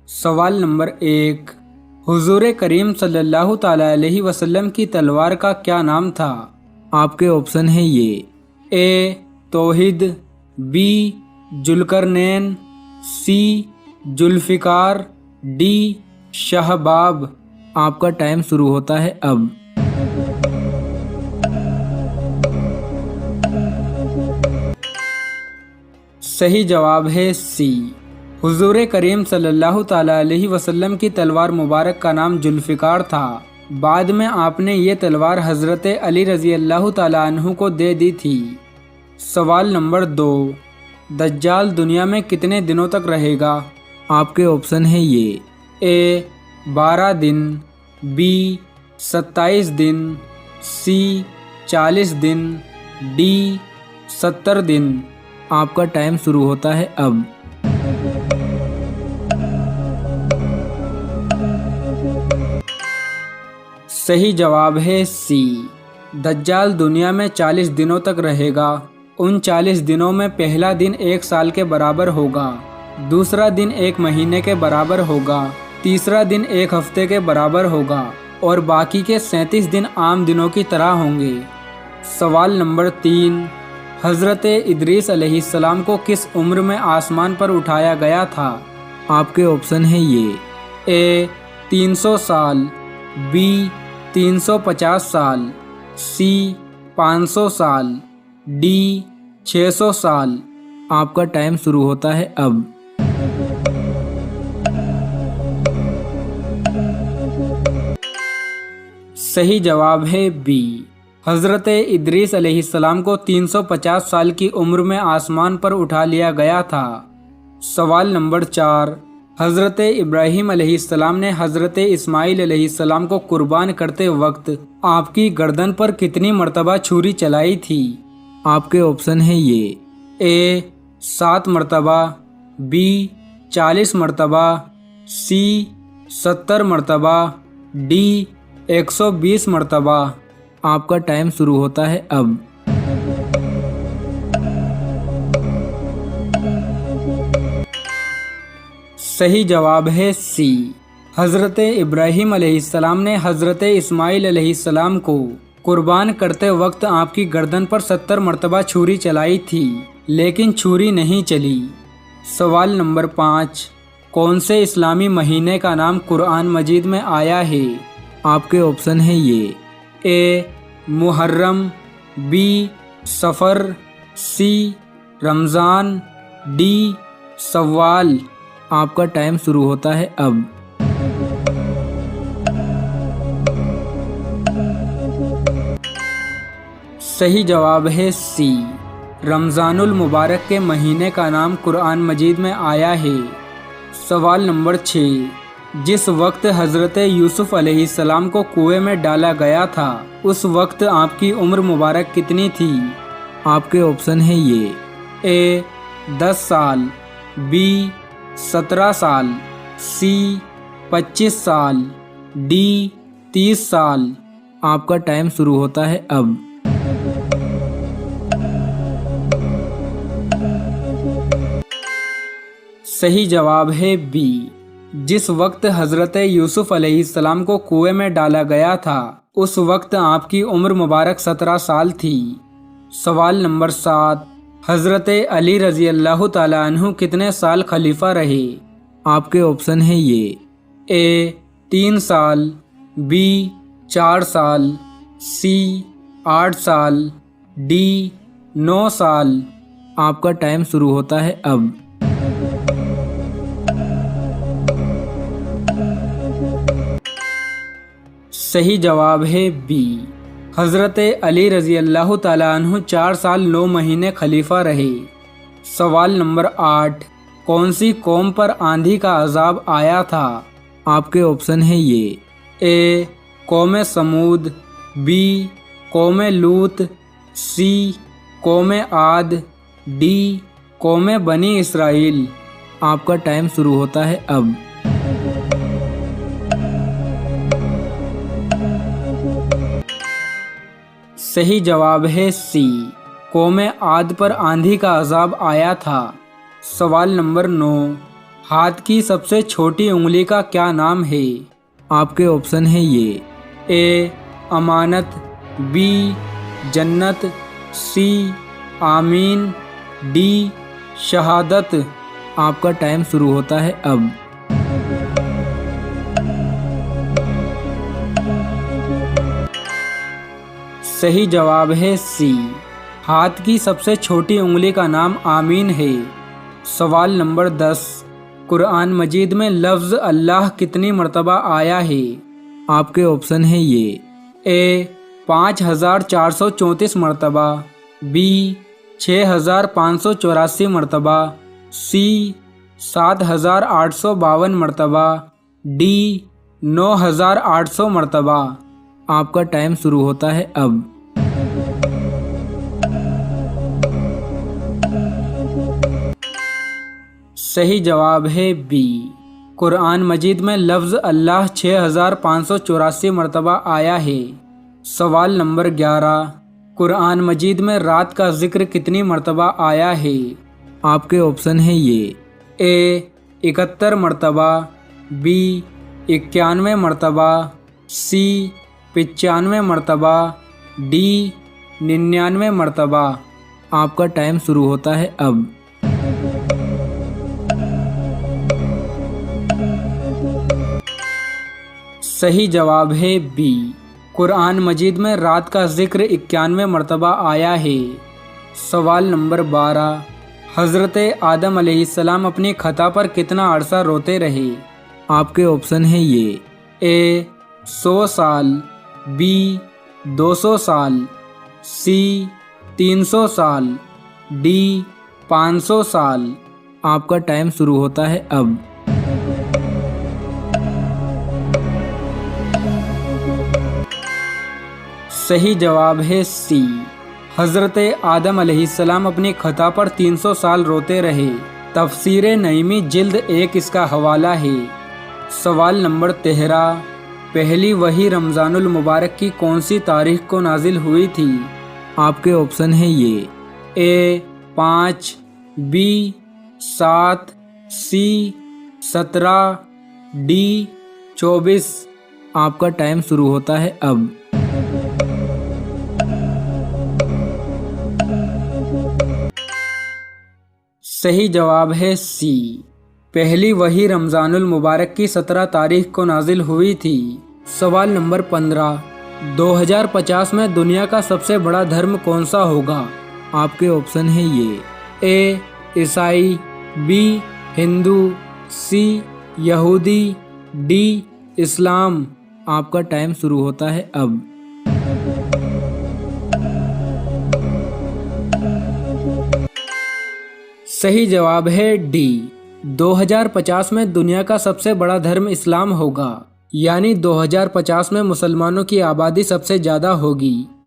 सवाल नंबर 1। हुजूर करीम सल्लल्लाहु ताला अलैहि वसल्लम की तलवार का क्या नाम था? आपके ऑप्शन है ये। ए तौहीद, बी जुल्करनैन, सी जुल्फिकार, डी शहबाब। आपका टाइम शुरू होता है अब। सही जवाब है सी। हुजूर करीम सल्लल्लाहु ताला अलैहि वसल्लम की तलवार मुबारक का नाम जुल्फिकार था। बाद में आपने ये तलवार हज़रत अली रज़ी अल्लाह ताला अन्हु को दे दी थी। सवाल नंबर 2। दज्जाल दुनिया में कितने दिनों तक रहेगा? आपके ऑप्शन है ये। ए 12 दिन, बी 27 दिन, सी 40 दिन, डी 70 दिन। आपका टाइम शुरू होता है अब। सही जवाब है सी। दज्जाल दुनिया में 40 दिनों तक रहेगा। उन 40 दिनों में पहला दिन 1 साल के बराबर होगा, दूसरा दिन 1 महीने के बराबर होगा, तीसरा दिन 1 हफ्ते के बराबर होगा और बाकी के 37 दिन आम दिनों की तरह होंगे। सवाल नंबर 3। हज़रत इदरीस अलैहिस्सलाम को किस उम्र में आसमान पर उठाया गया था? आपके ऑप्शन है ये। ए 300 साल, बी 350 साल, सी 500 साल, डी 600 साल। आपका टाइम शुरू होता है अब। सही जवाब है बी। हज़रत इदरीस अलैहिस्सलाम को 350 साल की उम्र में आसमान पर उठा लिया गया था। सवाल नंबर 4। हज़रत इब्राहीम अलैहिस्सलाम ने हज़रत इस्माइल अलैहिस्सलाम को कुर्बान करते वक्त आपकी गर्दन पर कितनी मर्तबा छुरी चलाई थी? आपके ऑप्शन है ये। ए 7 मर्तबा, बी 40 मर्तबा, सी 70 मर्तबा, डी 120 मर्तबा। आपका टाइम शुरू होता है अब। सही जवाब है सी। हज़रत इब्राहीम अलैहिस्सलाम ने हज़रत इस्माइल अलैहिस्सलाम को कुर्बान करते वक्त आपकी गर्दन पर 70 मर्तबा छुरी चलाई थी, लेकिन छुरी नहीं चली। सवाल नंबर 5। कौन से इस्लामी महीने का नाम कुरान मजीद में आया है? आपके ऑप्शन है ये। ए मुहर्रम, बी सफ़र, सी रमज़ान, डी सव्वाल। आपका टाइम शुरू होता है अब। सही जवाब है सी। रमज़ानुल मुबारक के महीने का नाम कुरान मजीद में आया है। सवाल नंबर 6। जिस वक्त हज़रत यूसुफ अलैहिस्सलाम को कुएं में डाला गया था, उस वक्त आपकी उम्र मुबारक कितनी थी? आपके ऑप्शन है ये। ए 10 साल, बी 17 साल, सी 25 साल, डी 30 साल। आपका टाइम शुरू होता है अब। सही जवाब है बी। जिस वक्त हज़रत यूसुफ अलैहिस्सलाम को कुएं में डाला गया था, उस वक्त आपकी उम्र मुबारक 17 साल थी। सवाल नंबर 7। हज़रत अली रज़ी अल्लाह ताला अन्हु कितने साल खलीफा रहे? आपके ऑप्शन है ये। ए 3 साल, बी 4 साल, सी 8 साल, डी 9 साल। आपका टाइम शुरू होता है अब। सही जवाब है बी। हज़रत अली रज़ी अल्लाह ताला अन्हु 4 साल 9 महीने खलीफा रहे। सवाल नंबर 8। कौन सी कौम पर आंधी का अजाब आया था? आपके ऑप्शन है ये। ए कौम समूद, बी कौम लूत, सी कौम आद, डी कौम बनी इसराइल। आपका टाइम शुरू होता है अब। सही जवाब है सी। कौम आद पर आंधी का अजाब आया था। सवाल नंबर 9। हाथ की सबसे छोटी उंगली का क्या नाम है? आपके ऑप्शन है ये ए अमानत, बी जन्नत, सी आमीन, डी शहादत। आपका टाइम शुरू होता है अब। सही जवाब है सी, हाथ की सबसे छोटी उंगली का नाम आमीन है। सवाल नंबर 10, कुरान मजीद में लफ्ज़ अल्लाह कितनी मर्तबा आया है? आपके ऑप्शन है ये ए 5434 मर्तबा, बी 6584 मर्तबा, सी 7852 मर्तबा, डी 9800 मर्तबा। आपका टाइम शुरू होता है अब। सही जवाब है बी, कुरान मजीद में लफ्ज़ अल्लाह 6584 मर्तबा आया है। सवाल नंबर 11, कुरान मजीद में रात का जिक्र कितनी मर्तबा आया है? आपके ऑप्शन है ये ए 71 मर्तबा, बी 91 मर्तबा, सी 95 मर्तबा, डी 99 मर्तबा। आपका टाइम शुरू होता है अब। सही जवाब है बी, कुरान मजीद में रात का जिक्र 91 मर्तबा आया है। सवाल नंबर 12, हज़रत आदम अलैहिस्सलाम अपनी खता पर कितना अरसा रोते रहे? आपके ऑप्शन है ये ए 100 साल, बी 200 साल, सी 300 साल, डी 500 साल। आपका टाइम शुरू होता है अब। सही जवाब है सी, हज़रत आदम अलैहिस्सलाम अपनी खता पर 300 साल रोते रहे। तफसीर नईमी जिल्द 1 इसका हवाला है। सवाल नंबर 13, पहली वही रमज़ानुल मुबारक की कौन सी तारीख को नाजिल हुई थी? आपके ऑप्शन है ये ए 5, बी 7, सी 17, डी 24। आपका टाइम शुरू होता है अब। सही जवाब है सी, पहली वही रमज़ानुल मुबारक की 17 तारीख को नाजिल हुई थी। सवाल नंबर 15, 2050 में दुनिया का सबसे बड़ा धर्म कौन सा होगा? आपके ऑप्शन है ये ए ईसाई, बी हिंदू, सी यहूदी, डी इस्लाम। आपका टाइम शुरू होता है अब। सही जवाब है डी, 2050 में दुनिया का सबसे बड़ा धर्म इस्लाम होगा, यानी 2050 में मुसलमानों की आबादी सबसे ज़्यादा होगी।